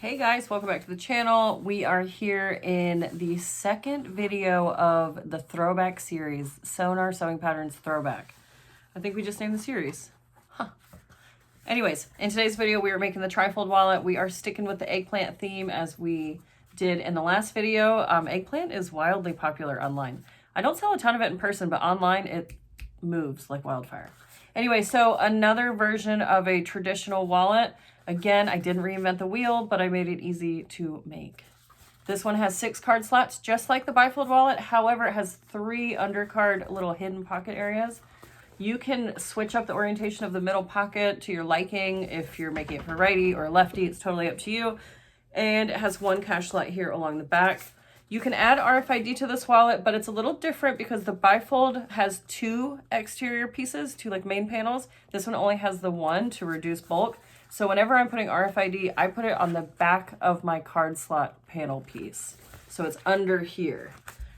Hey guys, welcome back to the channel. We are here in the second video of the throwback series, Sonar Sewing Patterns Throwback. I think we just named the series. Anyways, in today's video, we are making the TriFold wallet. We are sticking with the eggplant theme as we did in the last video. Eggplant is wildly popular online. I don't sell a ton of it in person, but online it moves like wildfire. Anyway, so another version of a traditional wallet. Again, I didn't reinvent the wheel, but I made it easy to make. This one has 6 card slots, just like the BiFold wallet. However, it has 3 undercard little hidden pocket areas. You can switch up the orientation of the middle pocket to your liking. If you're making it for righty or lefty, it's totally up to you. And it has 1 cash slot here along the back. You can add RFID to this wallet, but it's a little different because the BiFold has 2 exterior pieces, 2 like main panels. This one only has the 1 to reduce bulk. So whenever I'm putting RFID, I put it on the back of my card slot panel piece. So it's under here.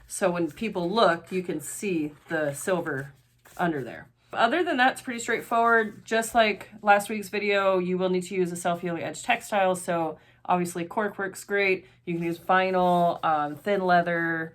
So when people look, you can see the silver under there. Other than that, it's pretty straightforward. Just like last week's video, you will need to use a self-healing edge textile. So obviously cork works great. You can use vinyl, thin leather,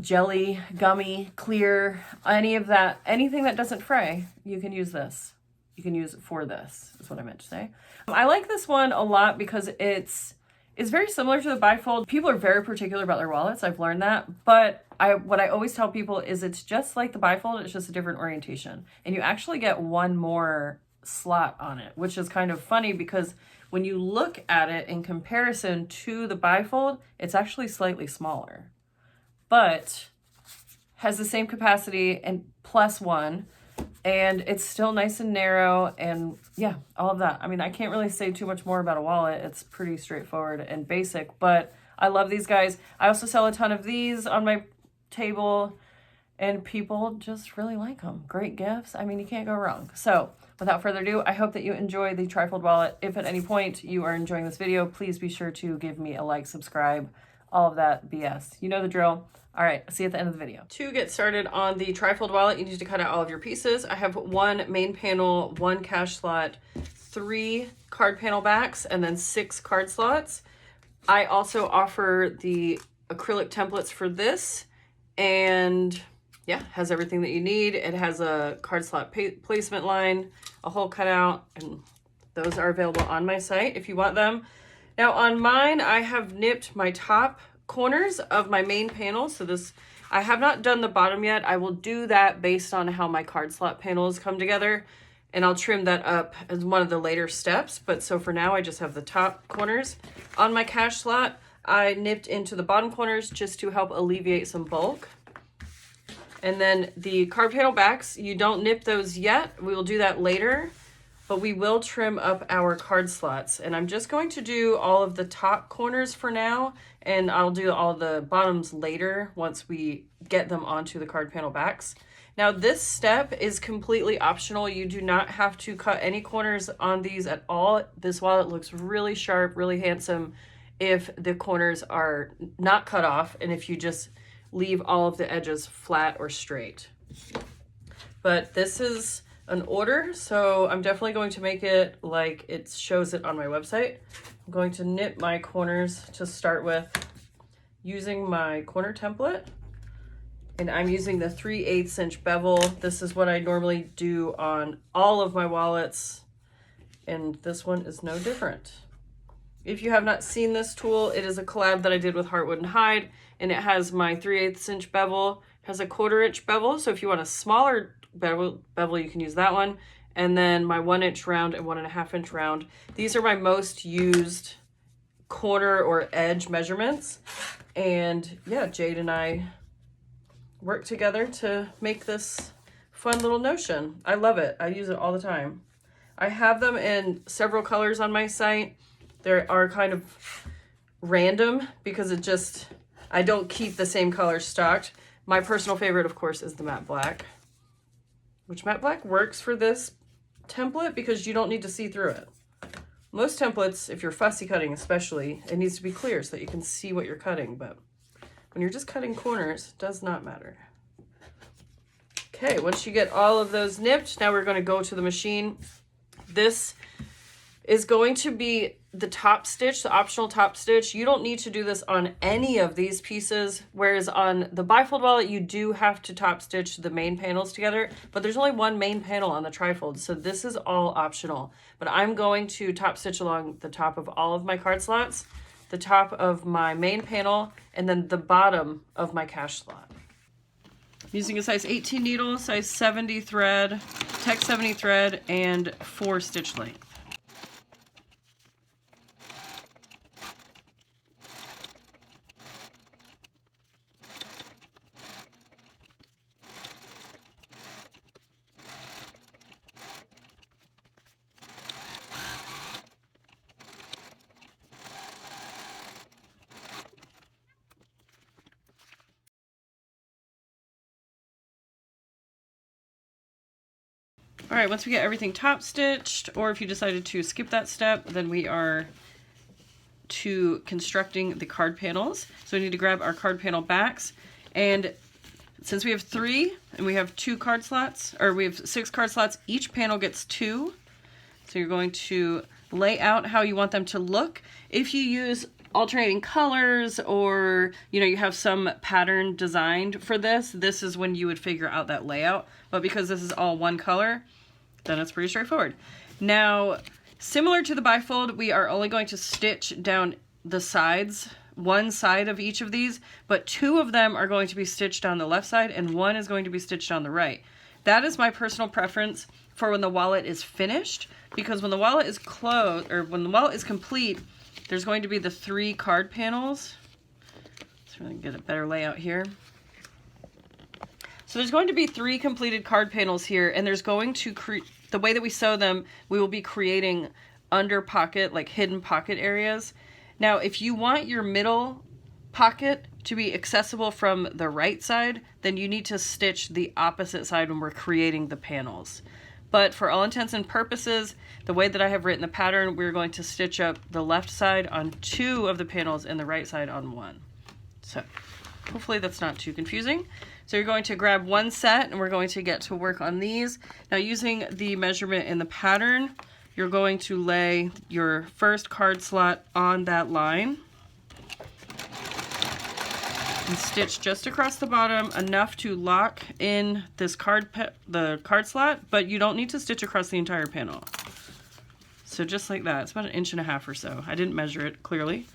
jelly, gummy, clear, any of that, anything that doesn't fray, you can use this. You can use it for this, is what I meant to say. I like this one a lot because it's very similar to the BiFold. People are very particular about their wallets, I've learned that. But what I always tell people is it's just like the BiFold, it's just a different orientation. And you actually get 1 more slot on it, which is kind of funny because when you look at it in comparison to the BiFold, it's actually slightly smaller. But has the same capacity and plus 1. And it's still nice and narrow, and yeah, all of that. I mean, I can't really say too much more about a wallet. It's pretty straightforward and basic, but I love these guys. I also sell a ton of these on my table, and people just really like them. Great gifts. I mean, you can't go wrong. So without further ado, I hope that you enjoy the TriFold wallet. If at any point you are enjoying this video, please be sure to give me a like, subscribe, all of that BS. You know the drill. All right, see you at the end of the video. To get started on the TriFold wallet, you need to cut out all of your pieces. I have 1 main panel, 1 cash slot, 3 card panel backs, and then 6 card slots. I also offer the acrylic templates for this, and yeah, has everything that you need. It has a card slot placement line, a hole cut out, and those are available on my site if you want them. Now on mine, I have nipped my top corners of my main panel. So this, I have not done the bottom yet. I will do that based on how my card slot panels come together, and I'll trim that up as one of the later steps. But so for now, I just have the top corners. On my cash slot, I nipped into the bottom corners just to help alleviate some bulk. And then the card panel backs, you don't nip those yet. We will do that later, but we will trim up our card slots. And I'm just going to do all of the top corners for now, and I'll do all the bottoms later once we get them onto the card panel backs. Now this step is completely optional. You do not have to cut any corners on these at all. This wallet looks really sharp, really handsome if the corners are not cut off and if you just leave all of the edges flat or straight. But this is an order, so I'm definitely going to make it like it shows it on my website. I'm going to knit my corners to start with using my corner template, and I'm using the 3/8 inch bevel. This is what I normally do on all of my wallets, and this one is no different. If you have not seen this tool, it is a collab that I did with Heartwood and Hide, and it has my 3/8 inch bevel, has a 1/4 inch bevel, so if you want a smaller bevel, you can use that one. And then my 1 inch round and 1.5 inch round. These are my most used corner or edge measurements. And yeah, Jade and I work together to make this fun little notion. I love it. I use it all the time. I have them in several colors on my site. They are kind of random because I don't keep the same color stocked. My personal favorite, of course, is the matte black, which matte black works for this template because you don't need to see through it. Most templates, if you're fussy cutting especially, it needs to be clear so that you can see what you're cutting, but when you're just cutting corners, it does not matter. Okay, once you get all of those nipped, now we're going to go to the machine. This is going to be the top stitch, the optional top stitch, you don't need to do this on any of these pieces, whereas on the BiFold wallet, you do have to top stitch the main panels together, but there's only one main panel on the TriFold, so this is all optional. But I'm going to top stitch along the top of all of my card slots, the top of my main panel, and then the bottom of my cash slot. Using a size 18 needle, size 70 thread, Tech 70 thread, and 4 stitch length. All right, once we get everything top stitched, or if you decided to skip that step, then we are to constructing the card panels. So we need to grab our card panel backs, and since we have 3 and we have 2 card slots, or we have 6 card slots, each panel gets 2. So you're going to lay out how you want them to look. If you use alternating colors, or you have some pattern designed for this, this is when you would figure out that layout. But because this is all one color, then it's pretty straightforward. Now, similar to the BiFold, we are only going to stitch down the sides, one side of each of these, but 2 of them are going to be stitched down the left side and 1 is going to be stitched on the right. That is my personal preference for when the wallet is finished, because when the wallet is closed, or when the wallet is complete, there's going to be the 3 card panels. Let's really get a better layout here. So there's going to be 3 completed card panels here, and there's going to the way that we sew them, we will be creating under pocket, like hidden pocket areas. Now, if you want your middle pocket to be accessible from the right side, then you need to stitch the opposite side when we're creating the panels. But for all intents and purposes, the way that I have written the pattern, we're going to stitch up the left side on 2 of the panels and the right side on 1. So hopefully that's not too confusing. So you're going to grab 1 set and we're going to get to work on these. Now, using the measurement in the pattern, you're going to lay your first card slot on that line and stitch just across the bottom enough to lock in this the card slot, but you don't need to stitch across the entire panel. So just like that. It's about 1.5 inches or so. I didn't measure it clearly.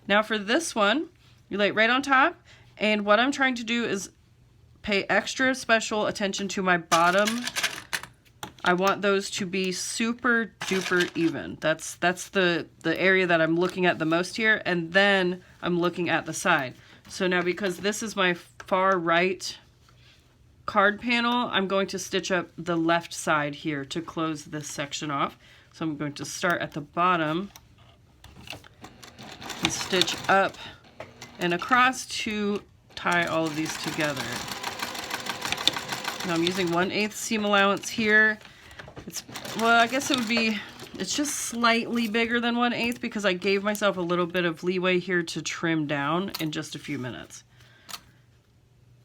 Now for this one, you lay it right on top, and what I'm trying to do is pay extra special attention to my bottom. I want those to be super duper even. That's the area that I'm looking at the most here, and then I'm looking at the side. So now, because this is my far right card panel, I'm going to stitch up the left side here to close this section off. So I'm going to start at the bottom and stitch up and across to tie all of these together. Now I'm using 1/8 seam allowance here. Well, I guess it's just slightly bigger than 1/8 because I gave myself a little bit of leeway here to trim down in just a few minutes.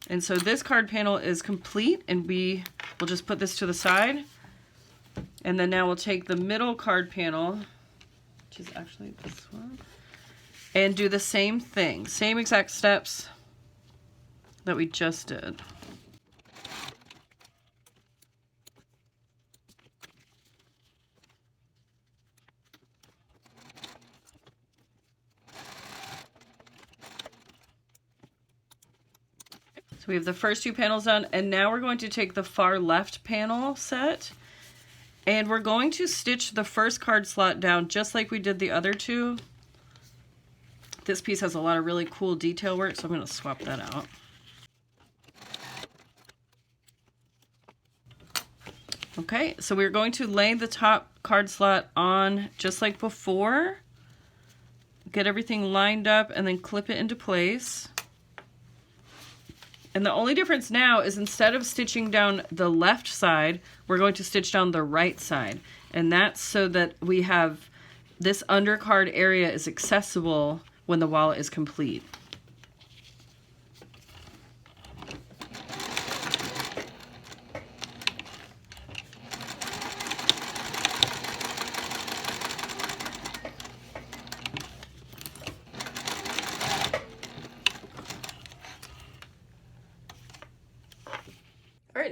And so this card panel is complete, and we will just put this to the side. And then now we'll take the middle card panel, which is actually this one, and do the same thing, same exact steps that we just did. So we have the first 2 panels done, and now we're going to take the far left panel set, and we're going to stitch the first card slot down just like we did the other 2. This piece has a lot of really cool detail work, so I'm going to swap that out. Okay, so we're going to lay the top card slot on just like before, get everything lined up, and then clip it into place. And the only difference now is instead of stitching down the left side, we're going to stitch down the right side. And that's so that we have this undercard area is accessible when the wallet is complete.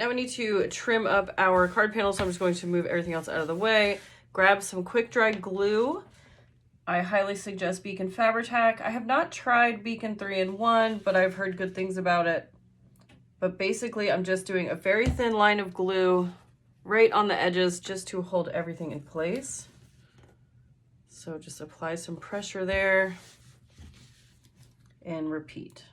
now we need to trim up our card panel, so I'm just going to move everything else out of the way. Grab some quick dry glue. I highly suggest Beacon Fabri-tac. I have not tried Beacon 3-in-1, but I've heard good things about it. But basically, I'm just doing a very thin line of glue right on the edges just to hold everything in place. So just apply some pressure there and repeat.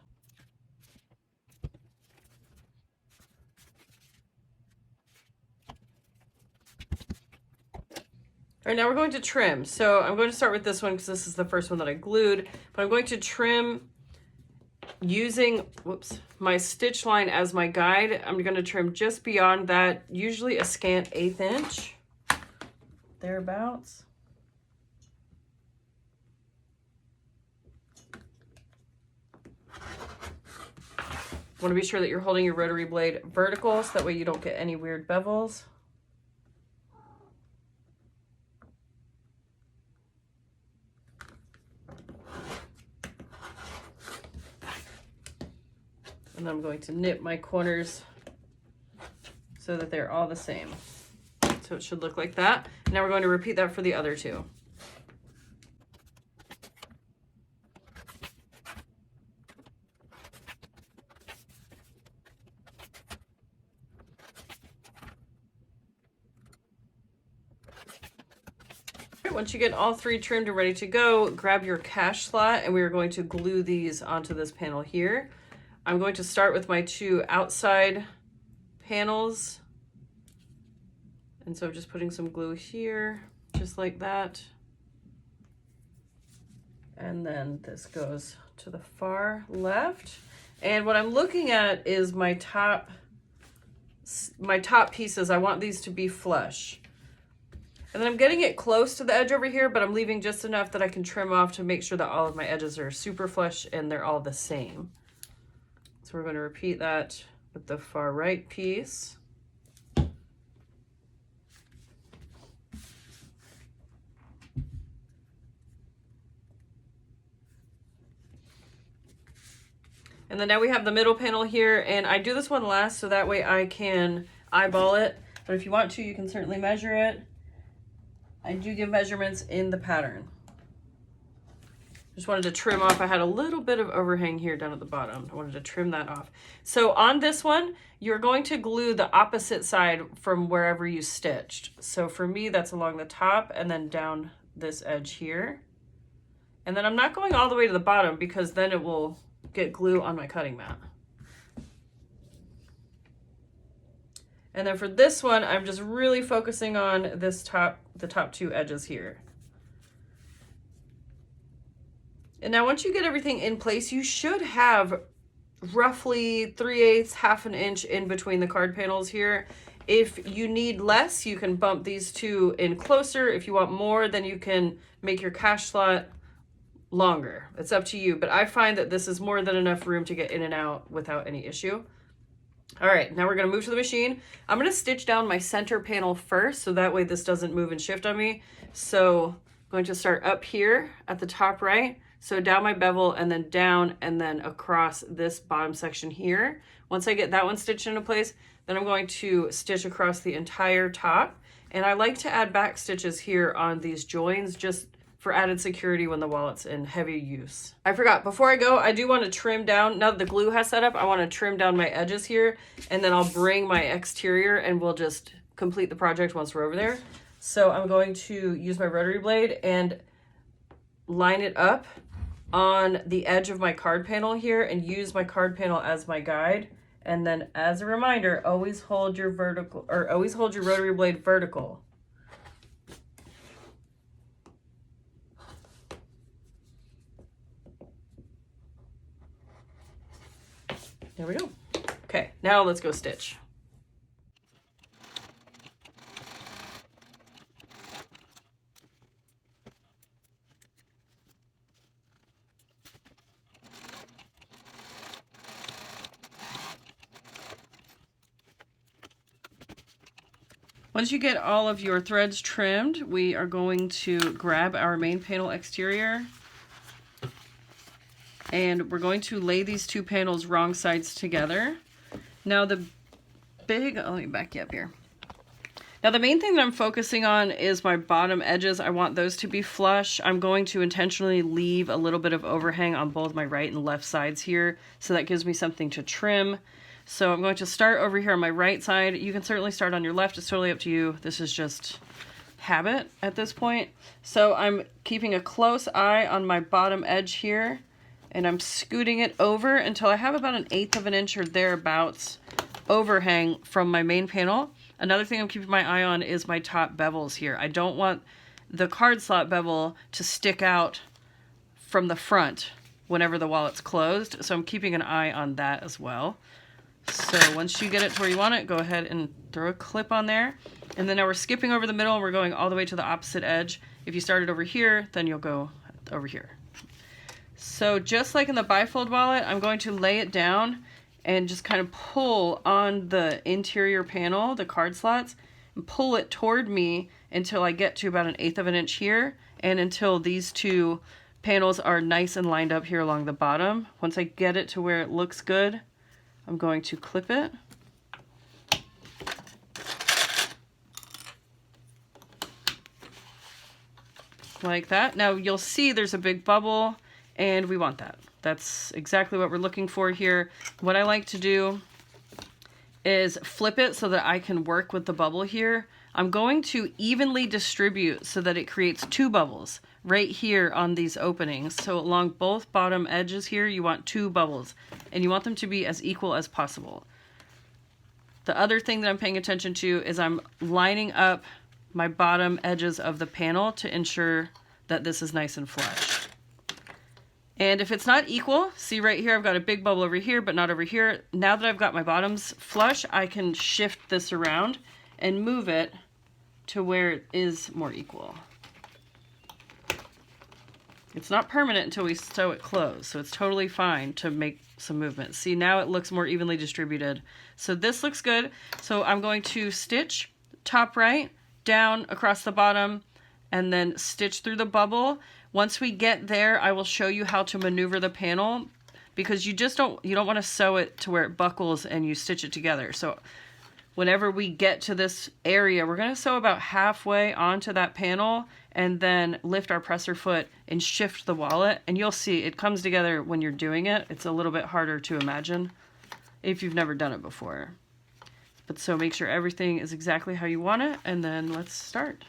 All right, now we're going to trim. So I'm going to start with this one because this is the first one that I glued, but I'm going to trim using, my stitch line as my guide. I'm going to trim just beyond that, usually a scant 1/8 inch, thereabouts. Want to be sure that you're holding your rotary blade vertical so that way you don't get any weird bevels. And I'm going to knit my corners so that they're all the same. So it should look like that. Now we're going to repeat that for the other two. Once you get all three trimmed and ready to go, grab your cash slot and we are going to glue these onto this panel here. I'm going to start with my two outside panels. And so I'm just putting some glue here, just like that. And then this goes to the far left. And what I'm looking at is my top pieces. I want these to be flush. And then I'm getting it close to the edge over here, but I'm leaving just enough that I can trim off to make sure that all of my edges are super flush and they're all the same. So we're going to repeat that with the far right piece. And then now we have the middle panel here, and I do this one last so that way I can eyeball it. But if you want to, you can certainly measure it. I do give measurements in the pattern. Just wanted to trim off. I had a little bit of overhang here down at the bottom. I wanted to trim that off. So on this one, you're going to glue the opposite side from wherever you stitched. So for me, that's along the top and then down this edge here. And then I'm not going all the way to the bottom because then it will get glue on my cutting mat. And then for this one, I'm just really focusing on this the top two edges here. And now once you get everything in place, you should have roughly 3/8, half an inch in between the card panels here. If you need less, you can bump these two in closer. If you want more, then you can make your cash slot longer. It's up to you, but I find that this is more than enough room to get in and out without any issue. All right, now we're gonna move to the machine. I'm gonna stitch down my center panel first, so that way this doesn't move and shift on me. So I'm going to start up here at the top right, so down my bevel and then across this bottom section here. Once I get that one stitched into place, then I'm going to stitch across the entire top. And I like to add back stitches here on these joins just for added security when the wallet's in heavy use. I forgot, before I go, I do want to trim down, now that the glue has set up, I want to trim down my edges here, and then I'll bring my exterior and we'll just complete the project once we're over there. So I'm going to use my rotary blade and line it up on the edge of my card panel here and use my card panel as my guide. And then as a reminder, always hold your rotary blade vertical. There we go. Okay, now let's go stitch. Once you get all of your threads trimmed, we are going to grab our main panel exterior. And we're going to lay these two panels wrong sides together. Now the big, let me back you up here. Now the main thing that I'm focusing on is my bottom edges. I want those to be flush. I'm going to intentionally leave a little bit of overhang on both my right and left sides here, so that gives me something to trim. So I'm going to start over here on my right side. You can certainly start on your left, it's totally up to you. This is just habit at this point. So I'm keeping a close eye on my bottom edge here, and I'm scooting it over until I have about 1/8 of an inch or thereabouts overhang from my main panel. Another thing I'm keeping my eye on is my top bevels here. I don't want the card slot bevel to stick out from the front whenever the wallet's closed, so I'm keeping an eye on that as well. So once you get it to where you want it, go ahead and throw a clip on there. And then now we're skipping over the middle and we're going all the way to the opposite edge. If you started over here, then you'll go over here. So just like in the BiFold wallet, I'm going to lay it down and just kind of pull on the interior panel, the card slots, and pull it toward me until I get to about 1/8 of an inch here, and until these two panels are nice and lined up here along the bottom. Once I get it to where it looks good, I'm going to clip it. Like that. Now you'll see there's a big bubble, and we want that. That's exactly what we're looking for here. What I like to do is flip it so that I can work with the bubble here. I'm going to evenly distribute so that it creates 2 bubbles right here on these openings. So along both bottom edges here, you want 2 bubbles, and you want them to be as equal as possible. The other thing that I'm paying attention to is I'm lining up my bottom edges of the panel to ensure that this is nice and flush. And if it's not equal, see right here, I've got a big bubble over here, but not over here. Now that I've got my bottoms flush, I can shift this around and move it to where it is more equal. It's not permanent until we sew it closed, so it's totally fine to make some movement. See, now it looks more evenly distributed. So this looks good. So I'm going to stitch top right, down across the bottom, and then stitch through the bubble. Once we get there, I will show you how to maneuver the panel, because you don't want to sew it to where it buckles and you stitch it together. So whenever we get to this area, we're going to sew about halfway onto that panel and then lift our presser foot and shift the wallet, and you'll see it comes together when you're doing it. It's a little bit harder to imagine if you've never done it before. But so make sure everything is exactly how you want it, and then let's start.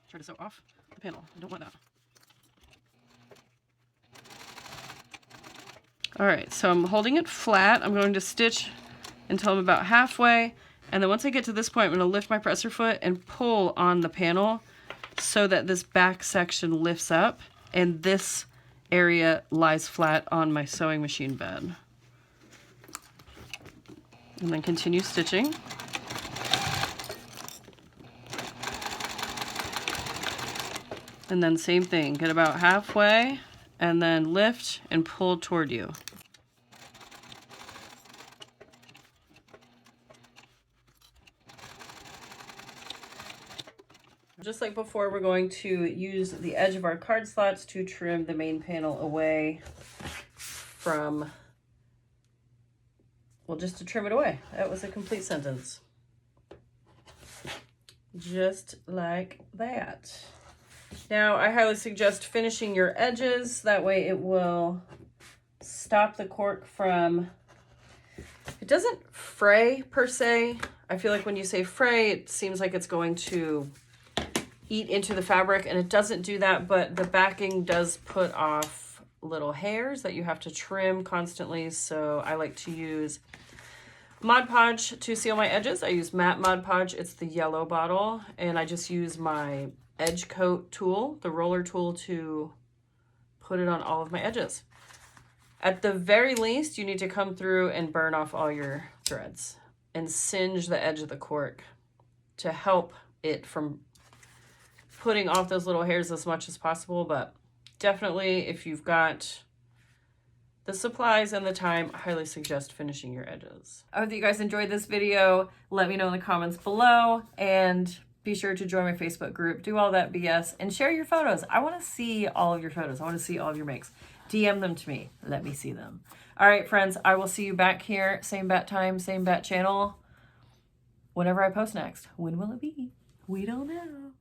Try to sew off the panel. I don't want that. All right, so I'm holding it flat. I'm going to stitch until I'm about halfway, and then once I get to this point, I'm going to lift my presser foot and pull on the panel so that this back section lifts up and this area lies flat on my sewing machine bed. And then continue stitching. And then same thing, get about halfway and then lift and pull toward you. Just like before, we're going to use the edge of our card slots to trim the main panel away from, well, just to trim it away. That was a complete sentence. Just like that. Now, I highly suggest finishing your edges. That way it will stop the cork from, it doesn't fray per se. I feel like when you say fray, it seems like it's going to eat into the fabric, and it doesn't do that, but the backing does put off little hairs that you have to trim constantly. So I like to use Mod Podge to seal my edges. I use matte Mod Podge. It's the yellow bottle, and I just use my edge coat tool, the roller tool, to put it on all of my edges. At the very least, you need to come through and burn off all your threads and singe the edge of the cork to help it from putting off those little hairs as much as possible. But definitely, if you've got the supplies and the time, I highly suggest finishing your edges. I hope that you guys enjoyed this video. Let me know in the comments below, and Be sure to join my Facebook group, do all that BS, and share your photos. I want to see all of your photos. I want to see all of your makes. DM them to me. Let me see them. All right, friends, I will see you back here. Same bat time, same bat channel. Whenever I post next. When will it be? We don't know.